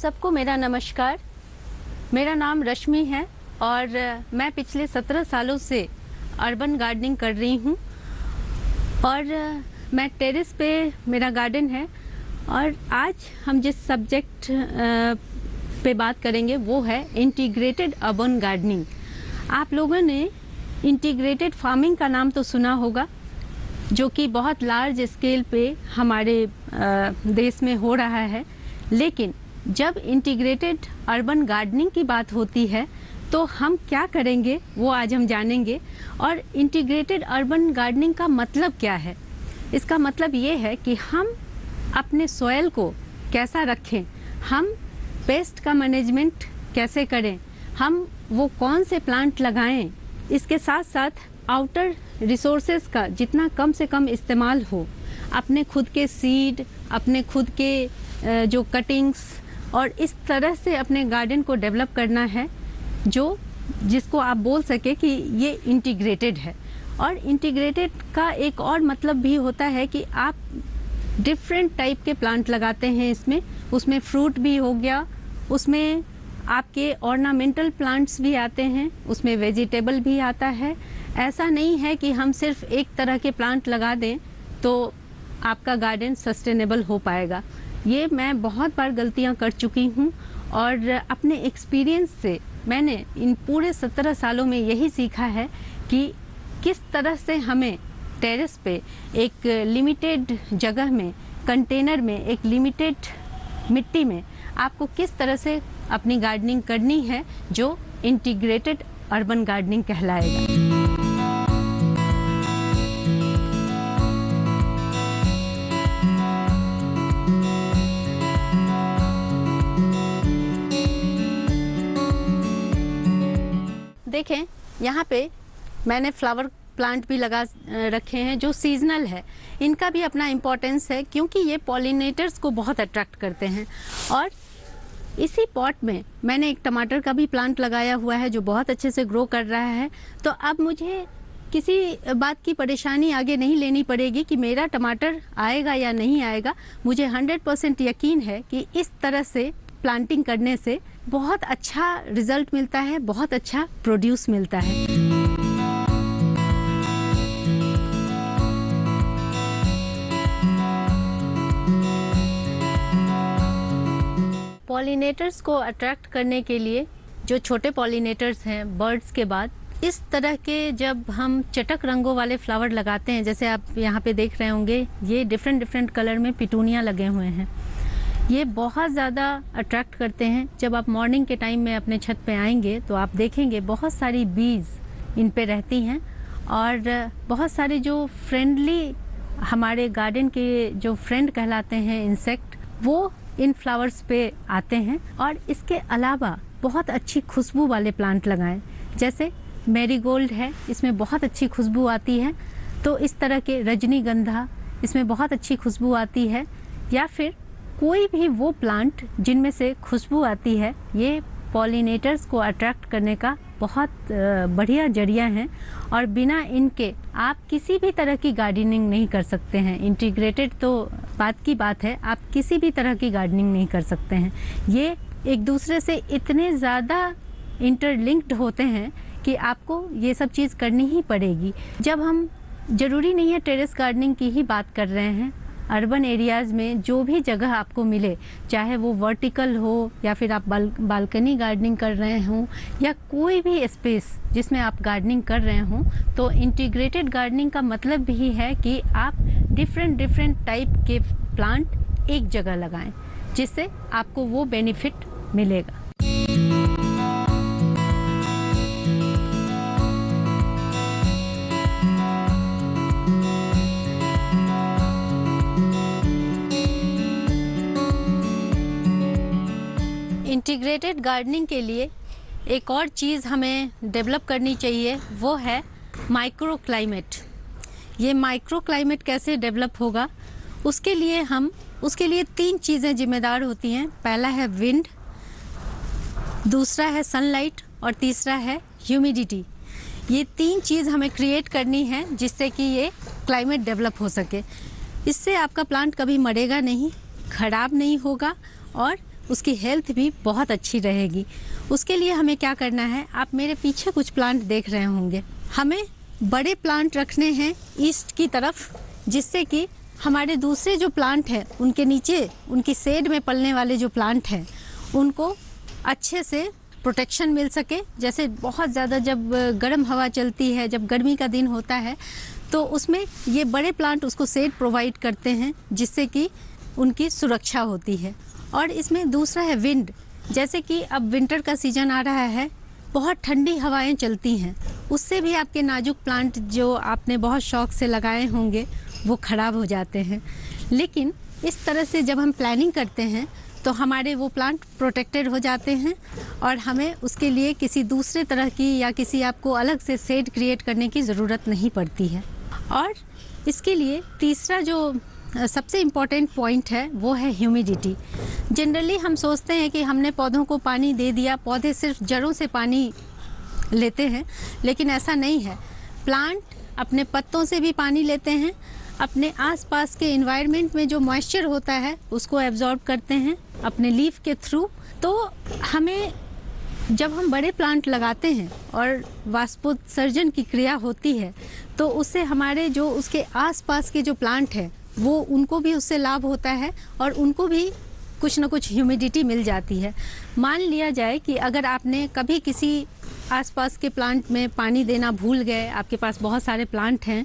सबको मेरा नमस्कार। मेरा नाम रश्मि है और मैं पिछले 17 सालों से अर्बन गार्डनिंग कर रही हूँ और मैं टेरेस पे मेरा गार्डन है। और आज हम जिस सब्जेक्ट पे बात करेंगे वो है इंटीग्रेटेड अर्बन गार्डनिंग। आप लोगों ने इंटीग्रेटेड फार्मिंग का नाम तो सुना होगा, जो कि बहुत लार्ज स्केल पे हमारे देश में हो रहा है। लेकिन जब इंटीग्रेटेड अर्बन गार्डनिंग की बात होती है तो हम क्या करेंगे वो आज हम जानेंगे। और इंटीग्रेटेड अर्बन गार्डनिंग का मतलब क्या है? इसका मतलब ये है कि हम अपने सॉइल को कैसा रखें, हम पेस्ट का मैनेजमेंट कैसे करें, हम वो कौन से प्लांट लगाएं, इसके साथ साथ आउटर रिसोर्सेज का जितना कम से कम इस्तेमाल हो, अपने खुद के सीड, अपने खुद के जो कटिंग्स, और इस तरह से अपने गार्डन को डेवलप करना है जिसको आप बोल सके कि ये इंटीग्रेटेड है। और इंटीग्रेटेड का एक और मतलब भी होता है कि आप डिफरेंट टाइप के प्लांट लगाते हैं उसमें फ्रूट भी हो गया, उसमें आपके ऑर्नामेंटल प्लांट्स भी आते हैं, उसमें वेजिटेबल भी आता है। ऐसा नहीं है कि हम सिर्फ एक तरह के प्लांट लगा दें तो आपका गार्डन सस्टेनेबल हो पाएगा। ये मैं बहुत बार गलतियां कर चुकी हूँ और अपने एक्सपीरियंस से मैंने इन पूरे 17 सालों में यही सीखा है कि किस तरह से हमें टेरेस पे एक लिमिटेड जगह में, कंटेनर में, एक लिमिटेड मिट्टी में आपको किस तरह से अपनी गार्डनिंग करनी है, जो इंटीग्रेटेड अर्बन गार्डनिंग कहलाएगा। देखें, यहाँ पे मैंने फ्लावर प्लांट भी लगा रखे हैं जो सीजनल है। इनका भी अपना इम्पोर्टेंस है क्योंकि ये पॉलिनेटर्स को बहुत अट्रैक्ट करते हैं। और इसी पॉट में मैंने एक टमाटर का भी प्लांट लगाया हुआ है जो बहुत अच्छे से ग्रो कर रहा है। तो अब मुझे किसी बात की परेशानी आगे नहीं लेनी पड़ेगी कि मेरा टमाटर आएगा या नहीं आएगा। मुझे 100% यकीन है कि इस तरह से प्लांटिंग करने से बहुत अच्छा रिजल्ट मिलता है, बहुत अच्छा प्रोड्यूस मिलता है। पॉलिनेटर्स को अट्रैक्ट करने के लिए जो छोटे पॉलिनेटर्स हैं बर्ड्स के बाद, इस तरह के जब हम चटक रंगों वाले फ्लावर लगाते हैं, जैसे आप यहाँ पे देख रहे होंगे, ये डिफरेंट कलर में पिटूनिया लगे हुए हैं। ये बहुत ज़्यादा अट्रैक्ट करते हैं। जब आप मॉर्निंग के टाइम में अपने छत पे आएंगे तो आप देखेंगे बहुत सारी बीज इन पे रहती हैं और बहुत सारे जो फ्रेंडली हमारे गार्डन के जो फ्रेंड कहलाते हैं इंसेक्ट, वो इन फ्लावर्स पे आते हैं। और इसके अलावा बहुत अच्छी खुशबू वाले प्लांट लगाएं, जैसे मैरीगोल्ड है, इसमें बहुत अच्छी खुशबू आती है। तो इस तरह के रजनीगंधा, इसमें बहुत अच्छी खुशबू आती है। या फिर कोई भी वो प्लांट जिनमें से खुशबू आती है, ये पॉलिनेटर्स को अट्रैक्ट करने का बहुत बढ़िया जरिया है। और बिना इनके आप किसी भी तरह की गार्डनिंग नहीं कर सकते हैं। इंटीग्रेटेड तो बात की बात है, आप किसी भी तरह की गार्डनिंग नहीं कर सकते हैं। ये एक दूसरे से इतने ज़्यादा इंटरलिंक्ड होते हैं कि आपको ये सब चीज़ करनी ही पड़ेगी। जब हम, ज़रूरी नहीं है टेरेस गार्डनिंग की ही बात कर रहे हैं, अर्बन एरियाज़ में जो भी जगह आपको मिले, चाहे वो वर्टिकल हो या फिर आप बालकनी गार्डनिंग कर रहे हों या कोई भी स्पेस जिसमें आप गार्डनिंग कर रहे हों, तो इंटीग्रेटेड गार्डनिंग का मतलब भी है कि आप डिफरेंट टाइप के प्लांट एक जगह लगाएं, जिससे आपको वो बेनिफिट मिलेगा। इंटीग्रेटेड गार्डनिंग के लिए एक और चीज़ हमें डेवलप करनी चाहिए, वो है माइक्रो क्लाइमेट। ये माइक्रो क्लाइमेट कैसे डेवलप होगा, उसके लिए 3 चीज़ें जिम्मेदार होती हैं। पहला है विंड, दूसरा है सनलाइट और तीसरा है ह्यूमिडिटी। ये 3 चीज़ हमें क्रिएट करनी है जिससे कि ये क्लाइमेट डेवलप हो सके। इससे आपका प्लांट कभी मरेगा नहीं, खराब नहीं होगा और उसकी हेल्थ भी बहुत अच्छी रहेगी। उसके लिए हमें क्या करना है, आप मेरे पीछे कुछ प्लांट देख रहे होंगे। हमें बड़े प्लांट रखने हैं ईस्ट की तरफ, जिससे कि हमारे दूसरे जो प्लांट हैं उनके नीचे, उनकी शेड में पलने वाले जो प्लांट हैं उनको अच्छे से प्रोटेक्शन मिल सके। जैसे बहुत ज़्यादा जब गर्म हवा चलती है, जब गर्मी का दिन होता है, तो उसमें ये बड़े प्लांट उसको शेड प्रोवाइड करते हैं, जिससे कि उनकी सुरक्षा होती है। और इसमें दूसरा है विंड। जैसे कि अब विंटर का सीज़न आ रहा है, बहुत ठंडी हवाएं चलती हैं, उससे भी आपके नाजुक प्लांट जो आपने बहुत शौक से लगाए होंगे वो ख़राब हो जाते हैं। लेकिन इस तरह से जब हम प्लानिंग करते हैं तो हमारे वो प्लांट प्रोटेक्टेड हो जाते हैं और हमें उसके लिए किसी दूसरे तरह की या किसी आपको अलग से शेड क्रिएट करने की ज़रूरत नहीं पड़ती है। और इसके लिए तीसरा जो सबसे इम्पॉर्टेंट पॉइंट है वो है ह्यूमिडिटी। जनरली हम सोचते हैं कि हमने पौधों को पानी दे दिया, पौधे सिर्फ जड़ों से पानी लेते हैं, लेकिन ऐसा नहीं है। प्लांट अपने पत्तों से भी पानी लेते हैं, अपने आसपास के एनवायरनमेंट में जो मॉइस्चर होता है उसको एब्जॉर्ब करते हैं अपने लीफ के थ्रू। तो हमें जब हम बड़े प्लांट लगाते हैं और वाष्पोत्सर्जन की क्रिया होती है तो उससे हमारे जो उसके आसपास के जो प्लांट हैं वो उनको भी उससे लाभ होता है और उनको भी कुछ ना कुछ ह्यूमिडिटी मिल जाती है। मान लिया जाए कि अगर आपने कभी किसी आसपास के प्लांट में पानी देना भूल गए, आपके पास बहुत सारे प्लांट हैं,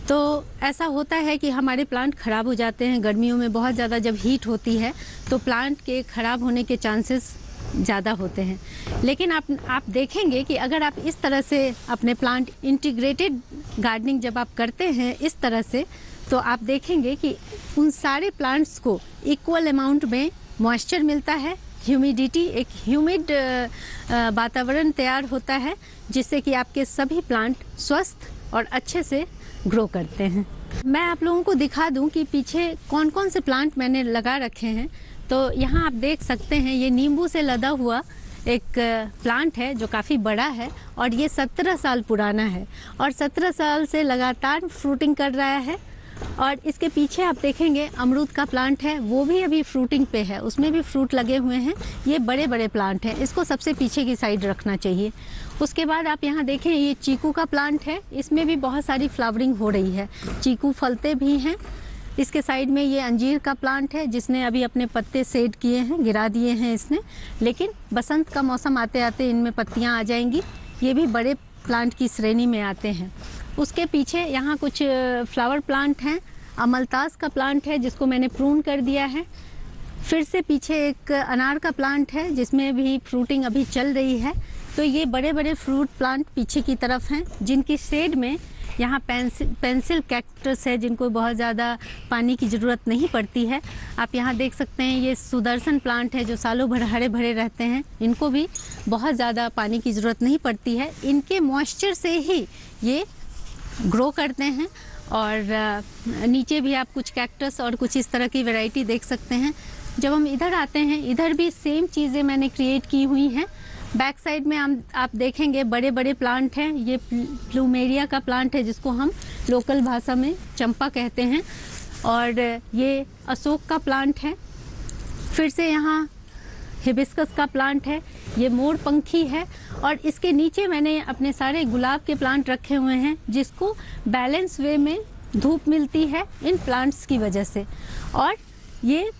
तो ऐसा होता है कि हमारे प्लांट ख़राब हो जाते हैं। गर्मियों में बहुत ज़्यादा जब हीट होती है तो प्लांट के ख़राब होने के चांसेस ज़्यादा होते हैं। लेकिन आप देखेंगे कि अगर आप इस तरह से अपने प्लांट इंटीग्रेटेड गार्डनिंग जब आप करते हैं इस तरह से, तो आप देखेंगे कि उन सारे प्लांट्स को इक्वल अमाउंट में मॉइस्चर मिलता है, ह्यूमिडिटी, एक ह्यूमिड वातावरण तैयार होता है, जिससे कि आपके सभी प्लांट स्वस्थ और अच्छे से ग्रो करते हैं। मैं आप लोगों को दिखा दूं कि पीछे कौन कौन से प्लांट मैंने लगा रखे हैं। तो यहाँ आप देख सकते हैं ये नींबू से लदा हुआ एक प्लांट है जो काफ़ी बड़ा है और ये 17 साल पुराना है और 17 साल से लगातार फ्रूटिंग कर रहा है। और इसके पीछे आप देखेंगे अमरूद का प्लांट है, वो भी अभी फ्रूटिंग पे है, उसमें भी फ्रूट लगे हुए हैं। ये बड़े बड़े प्लांट हैं, इसको सबसे पीछे की साइड रखना चाहिए। उसके बाद आप यहाँ देखें ये चीकू का प्लांट है, इसमें भी बहुत सारी फ्लावरिंग हो रही है, चीकू फलते भी हैं। इसके साइड में ये अंजीर का प्लांट है जिसने अभी अपने पत्ते शेड किए हैं, गिरा दिए हैं इसने, लेकिन बसंत का मौसम आते आते इनमें पत्तियाँ आ जाएंगी। ये भी बड़े प्लांट की श्रेणी में आते हैं। उसके पीछे यहाँ कुछ फ्लावर प्लांट हैं, अमलतास का प्लांट है जिसको मैंने प्रून कर दिया है। फिर से पीछे एक अनार का प्लांट है जिसमें भी फ्रूटिंग अभी चल रही है। तो ये बड़े बड़े फ्रूट प्लांट पीछे की तरफ हैं जिनकी शेड में यहाँ पेंसिल कैक्टस है जिनको बहुत ज़्यादा पानी की ज़रूरत नहीं पड़ती है। आप यहाँ देख सकते हैं ये सुदर्शन प्लांट है जो सालों भर हरे भरे रहते हैं, इनको भी बहुत ज़्यादा पानी की ज़रूरत नहीं पड़ती है, इनके मॉइस्चर से ही ये ग्रो करते हैं। और नीचे भी आप कुछ कैक्टस और कुछ इस तरह की वैरायटी देख सकते हैं। जब हम इधर आते हैं, इधर भी सेम चीज़ें मैंने क्रिएट की हुई हैं। बैक साइड में आप देखेंगे बड़े बड़े प्लांट हैं। ये प्लूमेरिया का प्लांट है जिसको हम लोकल भाषा में चंपा कहते हैं, और ये अशोक का प्लांट है। फिर से यहाँ हिबिस्कस का प्लांट है, ये मोर पंखी है, और इसके नीचे मैंने अपने सारे गुलाब के प्लांट रखे हुए हैं जिसको बैलेंस वे में धूप मिलती है इन प्लांट्स की वजह से। और ये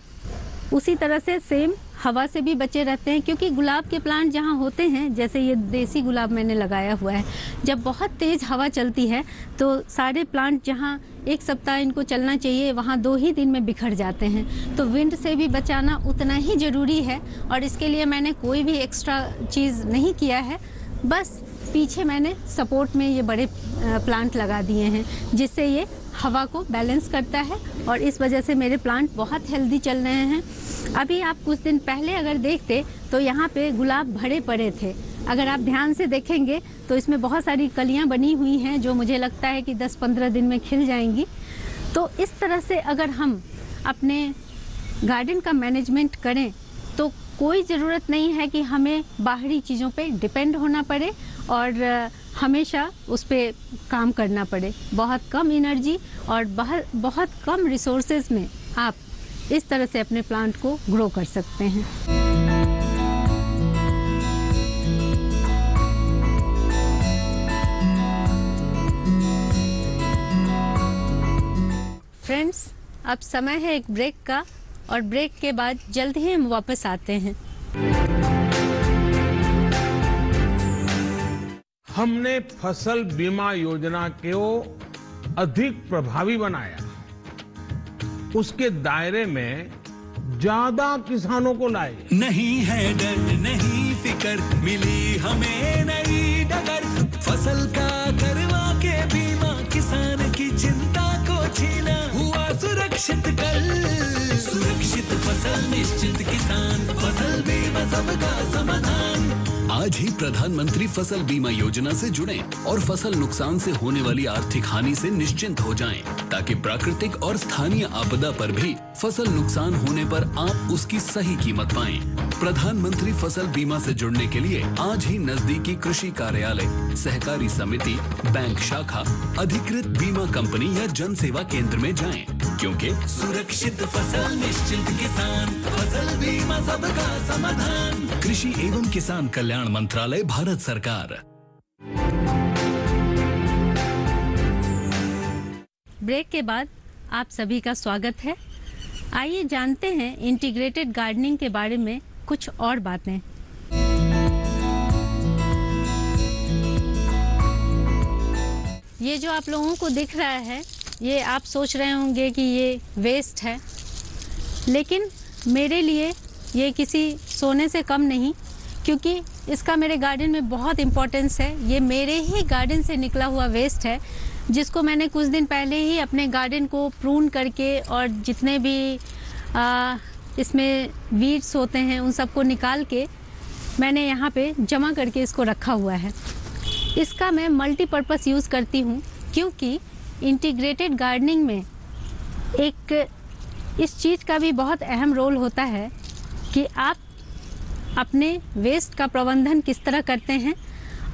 उसी तरह से सेम हवा से भी बचे रहते हैं, क्योंकि गुलाब के प्लांट जहाँ होते हैं, जैसे ये देसी गुलाब मैंने लगाया हुआ है, जब बहुत तेज़ हवा चलती है तो सारे प्लांट जहाँ एक सप्ताह इनको चलना चाहिए वहाँ 2 ही दिन में बिखर जाते हैं। तो विंड से भी बचाना उतना ही ज़रूरी है, और इसके लिए मैंने कोई भी एक्स्ट्रा चीज़ नहीं किया है, बस पीछे मैंने सपोर्ट में ये बड़े प्लांट लगा दिए हैं जिससे ये हवा को बैलेंस करता है, और इस वजह से मेरे प्लांट बहुत हेल्दी चल रहे हैं। अभी आप कुछ दिन पहले अगर देखते तो यहाँ पे गुलाब भरे पड़े थे। अगर आप ध्यान से देखेंगे तो इसमें बहुत सारी कलियाँ बनी हुई हैं जो मुझे लगता है कि 10-15 दिन में खिल जाएंगी। तो इस तरह से अगर हम अपने गार्डन का मैनेजमेंट करें तो कोई ज़रूरत नहीं है कि हमें बाहरी चीज़ों पे डिपेंड होना पड़े और हमेशा उस पर काम करना पड़े। बहुत कम एनर्जी और बहुत कम रिसोर्सेज में आप इस तरह से अपने प्लांट को ग्रो कर सकते हैं। फ्रेंड्स, अब समय है एक ब्रेक का और ब्रेक के बाद जल्द ही हम वापस आते हैं। हमने फसल बीमा योजना को अधिक प्रभावी बनाया, उसके दायरे में ज्यादा किसानों को लाए। नहीं है डर, नहीं फिकर, मिली हमें नई डगर। फसल का करवा के बीमा, किसान की चिंता को छीना। हुआ सुरक्षित कल, सुरक्षित फसल निश्चित किसान। फसल बीमा सबका समाधान। आज ही प्रधानमंत्री फसल बीमा योजना से जुड़ें और फसल नुकसान से होने वाली आर्थिक हानि से निश्चिंत हो जाएं, ताकि प्राकृतिक और स्थानीय आपदा पर भी फसल नुकसान होने पर आप उसकी सही कीमत पाएं। प्रधानमंत्री फसल बीमा से जुड़ने के लिए आज ही नजदीकी कृषि कार्यालय, सहकारी समिति, बैंक शाखा, अधिकृत बीमा कंपनी या जन सेवा केंद्र में जाएं, क्योंकि सुरक्षित फसल निश्चित किसान। फसल बीमा सबका समाधान। कृषि एवं किसान कल्याण मंत्रालय, भारत सरकार। ब्रेक के बाद आप सभी का स्वागत है। आइए जानते हैं इंटीग्रेटेड गार्डनिंग के बारे में कुछ और बातें। ये जो आप लोगों को दिख रहा है, ये आप सोच रहे होंगे कि ये वेस्ट है, लेकिन मेरे लिए ये किसी सोने से कम नहीं, क्योंकि इसका मेरे गार्डन में बहुत इम्पोर्टेंस है। ये मेरे ही गार्डन से निकला हुआ वेस्ट है, जिसको मैंने कुछ दिन पहले ही अपने गार्डन को प्रून करके और जितने भी इसमें वीड्स होते हैं उन सबको निकाल के मैंने यहाँ पे जमा करके इसको रखा हुआ है। इसका मैं मल्टीपर्पज़ यूज़ करती हूँ, क्योंकि इंटीग्रेटेड गार्डनिंग में एक इस चीज़ का भी बहुत अहम रोल होता है कि आप अपने वेस्ट का प्रबंधन किस तरह करते हैं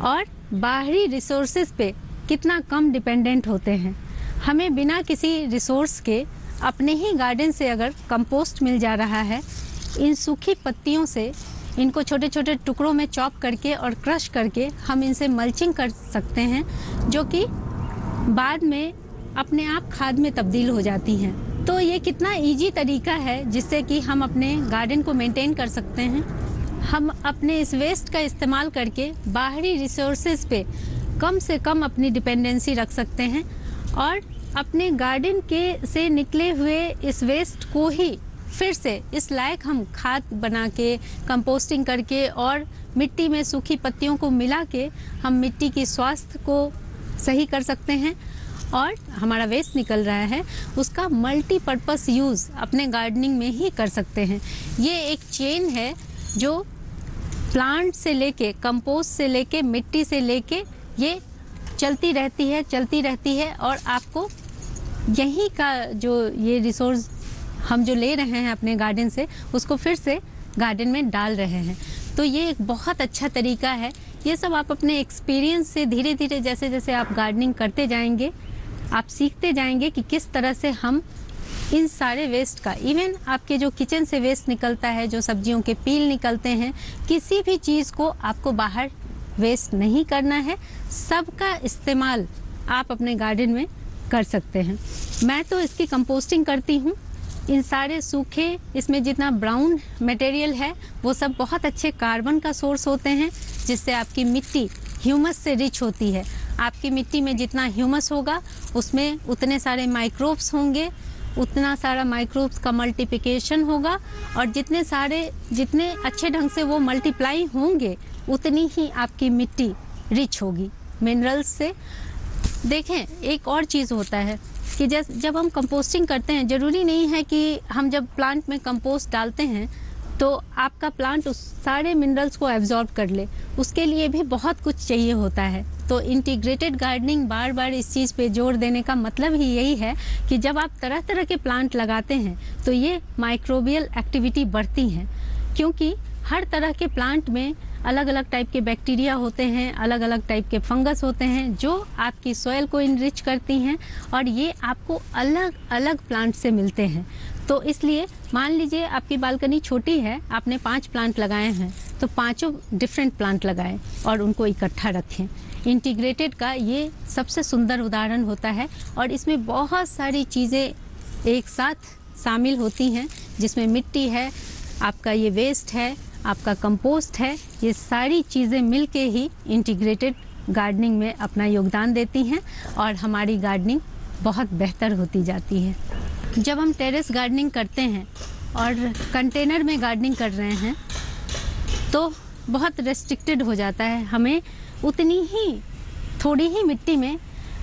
और बाहरी रिसोर्सेज पे कितना कम डिपेंडेंट होते हैं। हमें बिना किसी रिसोर्स के अपने ही गार्डन से अगर कंपोस्ट मिल जा रहा है, इन सूखी पत्तियों से इनको छोटे छोटे टुकड़ों में चॉप करके और क्रश करके हम इनसे मल्चिंग कर सकते हैं, जो कि बाद में अपने आप खाद में तब्दील हो जाती हैं। तो ये कितना इजी तरीका है जिससे कि हम अपने गार्डन को मेंटेन कर सकते हैं। हम अपने इस वेस्ट का इस्तेमाल करके बाहरी रिसोर्सेज पे कम से कम अपनी डिपेंडेंसी रख सकते हैं और अपने गार्डन के से निकले हुए इस वेस्ट को ही फिर से इस लायक हम खाद बना के, कंपोस्टिंग करके और मिट्टी में सूखी पत्तियों को मिला के हम मिट्टी की स्वास्थ्य को सही कर सकते हैं और हमारा वेस्ट निकल रहा है उसका मल्टीपर्पस यूज़ अपने गार्डनिंग में ही कर सकते हैं। ये एक चेन है जो प्लांट से लेके, कंपोस्ट से लेके, मिट्टी से लेके ये चलती रहती है और आपको यही का जो ये रिसोर्स हम जो ले रहे हैं अपने गार्डन से, उसको फिर से गार्डन में डाल रहे हैं। तो ये एक बहुत अच्छा तरीका है। ये सब आप अपने एक्सपीरियंस से धीरे धीरे जैसे जैसे आप गार्डनिंग करते जाएंगे, आप सीखते जाएंगे कि किस तरह से हम इन सारे वेस्ट का, इवन आपके जो किचन से वेस्ट निकलता है, जो सब्जियों के पील निकलते हैं, किसी भी चीज़ को आपको बाहर वेस्ट नहीं करना है, सबका इस्तेमाल आप अपने गार्डन में कर सकते हैं। मैं तो इसकी कंपोस्टिंग करती हूँ। इन सारे सूखे, इसमें जितना ब्राउन मटेरियल है वो सब बहुत अच्छे कार्बन का सोर्स होते हैं, जिससे आपकी मिट्टी ह्यूमस से रिच होती है। आपकी मिट्टी में जितना ह्यूमस होगा उसमें उतने सारे माइक्रोब्स होंगे, उतना सारा माइक्रोब्स का मल्टीप्लिकेशन होगा और जितने अच्छे ढंग से वो मल्टीप्लाई होंगे उतनी ही आपकी मिट्टी रिच होगी मिनरल्स से। देखें, एक और चीज़ होता है कि जब हम कंपोस्टिंग करते हैं, ज़रूरी नहीं है कि हम जब प्लांट में कंपोस्ट डालते हैं तो आपका प्लांट उस सारे मिनरल्स को एब्जॉर्ब कर ले। उसके लिए भी बहुत कुछ चाहिए होता है। तो इंटीग्रेटेड गार्डनिंग बार बार इस चीज़ पे जोर देने का मतलब ही यही है कि जब आप तरह तरह के प्लांट लगाते हैं तो ये माइक्रोबियल एक्टिविटी बढ़ती हैं, क्योंकि हर तरह के प्लांट में अलग अलग टाइप के बैक्टीरिया होते हैं, अलग अलग टाइप के फंगस होते हैं जो आपकी सॉइल को इनरिच करती हैं और ये आपको अलग अलग प्लांट से मिलते हैं। तो इसलिए मान लीजिए आपकी बालकनी छोटी है, आपने 5 प्लांट लगाए हैं, तो 5 डिफरेंट प्लांट लगाएं और उनको इकट्ठा रखें। इंटीग्रेटेड का ये सबसे सुंदर उदाहरण होता है और इसमें बहुत सारी चीज़ें एक साथ शामिल होती हैं, जिसमें मिट्टी है, आपका ये वेस्ट है, आपका कंपोस्ट है, ये सारी चीज़ें मिलके ही इंटीग्रेटेड गार्डनिंग में अपना योगदान देती हैं और हमारी गार्डनिंग बहुत बेहतर होती जाती है। जब हम टेरेस गार्डनिंग करते हैं और कंटेनर में गार्डनिंग कर रहे हैं तो बहुत रेस्ट्रिक्टेड हो जाता है। हमें उतनी ही थोड़ी ही मिट्टी में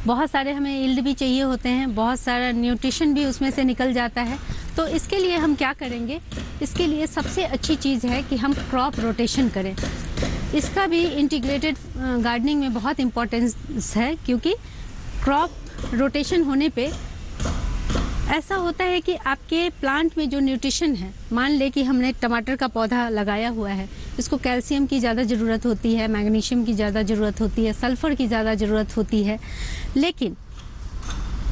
बहुत सारे हमें यील्ड भी चाहिए होते हैं, बहुत सारा न्यूट्रिशन भी उसमें से निकल जाता है। तो इसके लिए हम क्या करेंगे? इसके लिए सबसे अच्छी चीज़ है कि हम क्रॉप रोटेशन करें। इसका भी इंटीग्रेटेड गार्डनिंग में बहुत इम्पोर्टेंस है, क्योंकि क्रॉप रोटेशन होने पे ऐसा होता है कि आपके प्लांट में जो न्यूट्रिशन है, मान ले कि हमने टमाटर का पौधा लगाया हुआ है, इसको कैल्शियम की ज़्यादा ज़रूरत होती है, मैग्नीशियम की ज़्यादा ज़रूरत होती है, सल्फ़र की ज़्यादा ज़रूरत होती है। लेकिन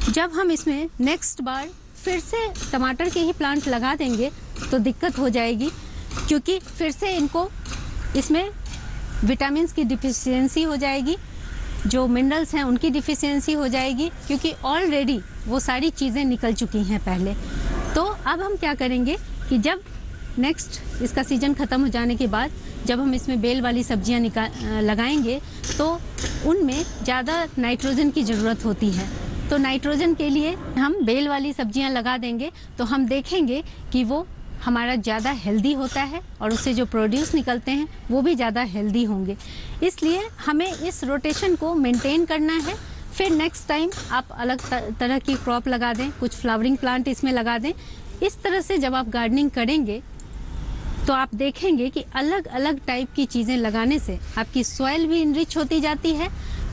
जब हम इसमें नेक्स्ट बार फिर से टमाटर के ही प्लांट लगा देंगे तो दिक्कत हो जाएगी, क्योंकि फिर से इनको इसमें विटामिन्स की डिफिशियंसी हो जाएगी, जो मिनरल्स हैं उनकी डिफिशियंसी हो जाएगी, क्योंकि ऑलरेडी वो सारी चीज़ें निकल चुकी हैं पहले। तो अब हम क्या करेंगे कि जब नेक्स्ट इसका सीज़न ख़त्म हो जाने के बाद जब हम इसमें बेल वाली सब्जियां लगाएंगे तो उनमें ज़्यादा नाइट्रोजन की ज़रूरत होती है। तो नाइट्रोजन के लिए हम बेल वाली सब्जियां लगा देंगे तो हम देखेंगे कि वो हमारा ज़्यादा हेल्दी होता है और उससे जो प्रोड्यूस निकलते हैं वो भी ज़्यादा हेल्दी होंगे। इसलिए हमें इस रोटेशन को मेंटेन करना है। फिर नेक्स्ट टाइम आप अलग तरह की क्रॉप लगा दें, कुछ फ्लावरिंग प्लांट इसमें लगा दें। इस तरह से जब आप गार्डनिंग करेंगे तो आप देखेंगे कि अलग अलग टाइप की चीज़ें लगाने से आपकी सॉइल भी इनरिच होती जाती है,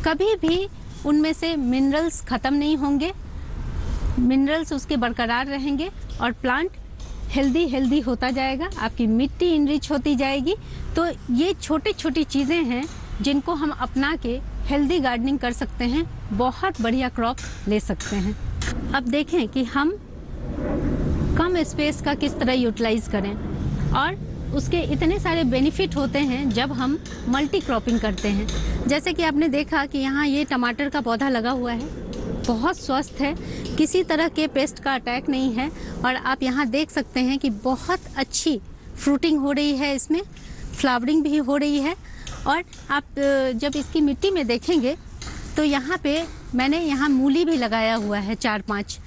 कभी भी उनमें से मिनरल्स ख़त्म नहीं होंगे, मिनरल्स उसके बरकरार रहेंगे और प्लांट हेल्दी होता जाएगा, आपकी मिट्टी इनरिच होती जाएगी। तो ये छोटी छोटी चीज़ें हैं जिनको हम अपना के हेल्दी गार्डनिंग कर सकते हैं, बहुत बढ़िया क्रॉप ले सकते हैं। अब देखें कि हम कम स्पेस का किस तरह यूटिलाइज करें, और उसके इतने सारे बेनिफिट होते हैं जब हम मल्टी क्रॉपिंग करते हैं। जैसे कि आपने देखा कि यहाँ ये टमाटर का पौधा लगा हुआ है, बहुत स्वस्थ है, किसी तरह के पेस्ट का अटैक नहीं है, और आप यहाँ देख सकते हैं कि बहुत अच्छी फ्रूटिंग हो रही है, इसमें फ्लावरिंग भी हो रही है। और आप जब इसकी मिट्टी में देखेंगे तो यहाँ पे मैंने यहाँ मूली भी लगाया हुआ है 4-5।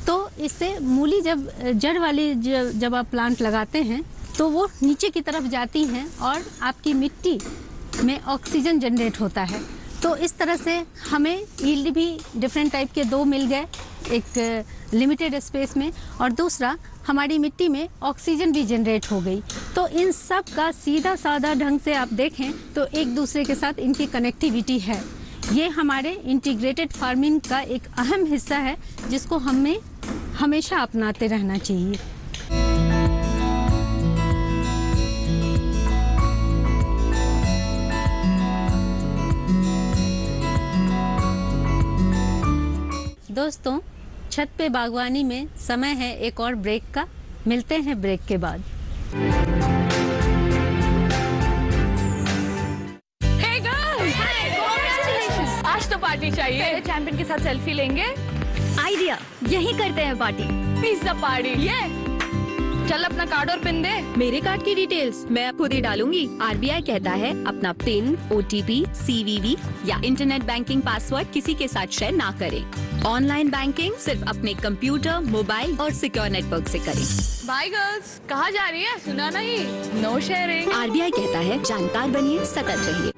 तो इससे मूली जब जड़ वाली जब आप प्लांट लगाते हैं तो वो नीचे की तरफ जाती हैं और आपकी मिट्टी में ऑक्सीजन जनरेट होता है। तो इस तरह से हमें यील्ड भी डिफरेंट टाइप के 2 मिल गए, एक लिमिटेड स्पेस में, और दूसरा हमारी मिट्टी में ऑक्सीजन भी जनरेट हो गई। तो इन सब का सीधा साधा ढंग से आप देखें तो एक दूसरे के साथ इनकी कनेक्टिविटी है। ये हमारे इंटीग्रेटेड फार्मिंग का एक अहम हिस्सा है जिसको हमें हमेशा अपनाते रहना चाहिए। दोस्तों, छत पे बागवानी में समय है एक और ब्रेक का। मिलते हैं ब्रेक के बाद। Hey girls! Hi! Congratulations! आज तो पार्टी चाहिए। पहले चैंपियन के साथ सेल्फी लेंगे। आइडिया, यही करते हैं पार्टी। Pizza party. ये चल अपना कार्ड और पिन दे। मेरे कार्ड की डिटेल्स मैं खुद ही डालूंगी। आरबीआई कहता है अपना पिन, ओटीपी, सीवीवी या इंटरनेट बैंकिंग पासवर्ड किसी के साथ शेयर ना करें। ऑनलाइन बैंकिंग सिर्फ अपने कंप्यूटर, मोबाइल और सिक्योर नेटवर्क से करें। Bye girls. कहाँ जा रही है? सुना नहीं? No sharing. आरबीआई कहता है जानकार बनिए, सतर्क रहिए।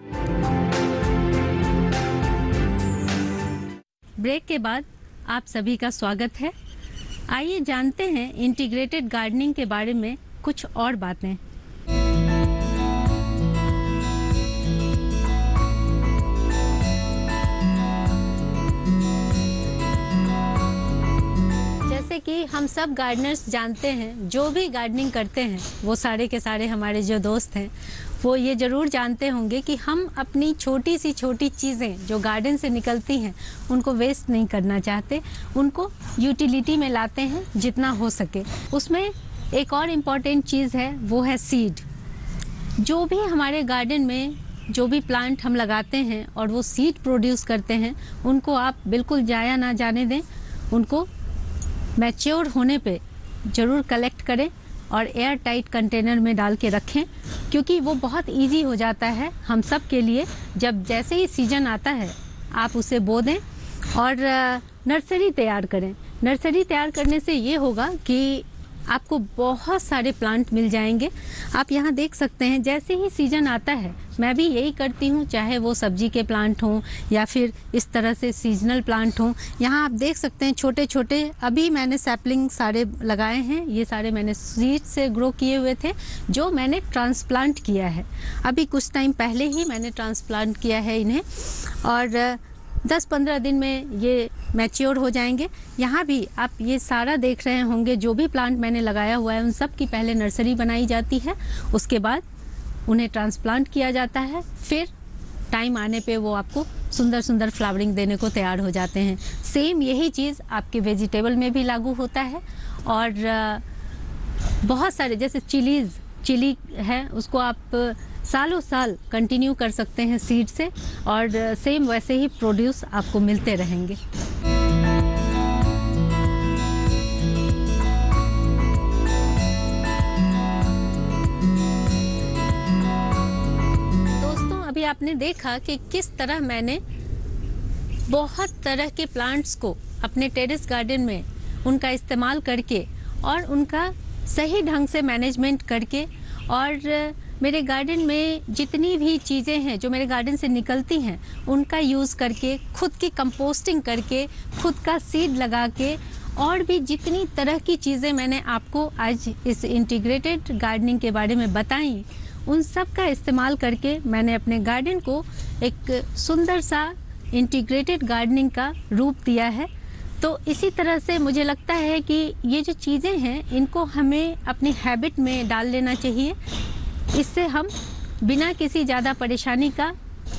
ब्रेक के बाद आप सभी का स्वागत है। आइए जानते हैं इंटीग्रेटेड गार्डनिंग के बारे में कुछ और बातें। जैसे कि हम सब गार्डनर्स जानते हैं, जो भी गार्डनिंग करते हैं वो सारे के सारे हमारे जो दोस्त हैं वो ये ज़रूर जानते होंगे कि हम अपनी छोटी सी छोटी चीज़ें जो गार्डन से निकलती हैं उनको वेस्ट नहीं करना चाहते, उनको यूटिलिटी में लाते हैं जितना हो सके। उसमें एक और इम्पॉर्टेंट चीज़ है, वो है सीड। जो भी हमारे गार्डन में जो भी प्लांट हम लगाते हैं और वो सीड प्रोड्यूस करते हैं, उनको आप बिल्कुल जाया ना जाने दें, उनको मैच्योर होने पे ज़रूर कलेक्ट करें और एयर टाइट कंटेनर में डाल के रखें, क्योंकि वो बहुत इजी हो जाता है हम सब के लिए। जब जैसे ही सीजन आता है आप उसे बो दें और नर्सरी तैयार करें। नर्सरी तैयार करने से ये होगा कि आपको बहुत सारे प्लांट मिल जाएंगे। आप यहाँ देख सकते हैं, जैसे ही सीजन आता है मैं भी यही करती हूँ, चाहे वो सब्जी के प्लांट हों या फिर इस तरह से सीजनल प्लांट हों। यहाँ आप देख सकते हैं छोटे छोटे अभी मैंने सैपलिंग सारे लगाए हैं। ये सारे मैंने सीड से ग्रो किए हुए थे जो मैंने ट्रांसप्लांट किया है। अभी कुछ टाइम पहले ही मैंने ट्रांसप्लांट किया है इन्हें और 10-15 दिन में ये मैच्योर हो जाएंगे। यहाँ भी आप ये सारा देख रहे होंगे, जो भी प्लांट मैंने लगाया हुआ है उन सब की पहले नर्सरी बनाई जाती है, उसके बाद उन्हें ट्रांसप्लांट किया जाता है, फिर टाइम आने पे वो आपको सुंदर सुंदर फ्लावरिंग देने को तैयार हो जाते हैं। सेम यही चीज़ आपके वेजिटेबल में भी लागू होता है। और बहुत सारे जैसे चिली है, उसको आप सालों साल कंटिन्यू कर सकते हैं सीड से और सेम वैसे ही प्रोड्यूस आपको मिलते रहेंगे। दोस्तों, अभी आपने देखा कि किस तरह मैंने बहुत तरह के प्लांट्स को अपने टेरेस गार्डन में उनका इस्तेमाल करके और उनका सही ढंग से मैनेजमेंट करके और मेरे गार्डन में जितनी भी चीज़ें हैं जो मेरे गार्डन से निकलती हैं उनका यूज़ करके, खुद की कंपोस्टिंग करके, खुद का सीड लगा के और भी जितनी तरह की चीज़ें मैंने आपको आज इस इंटीग्रेटेड गार्डनिंग के बारे में बताई, उन सब का इस्तेमाल करके मैंने अपने गार्डन को एक सुंदर सा इंटीग्रेटेड गार्डनिंग का रूप दिया है। तो इसी तरह से मुझे लगता है कि ये जो चीज़ें हैं इनको हमें अपनी हैबिट में डाल लेना चाहिए। इससे हम बिना किसी ज़्यादा परेशानी का,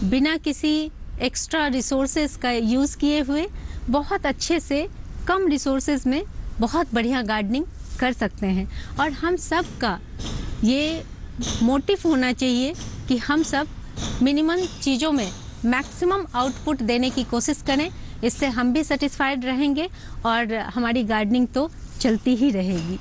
बिना किसी एक्स्ट्रा रिसोर्सेज का यूज़ किए हुए बहुत अच्छे से कम रिसोर्सेज में बहुत बढ़िया गार्डनिंग कर सकते हैं। और हम सब का ये मोटिव होना चाहिए कि हम सब मिनिमम चीज़ों में मैक्सिमम आउटपुट देने की कोशिश करें। इससे हम भी सेटिस्फाइड रहेंगे और हमारी गार्डनिंग तो चलती ही रहेगी।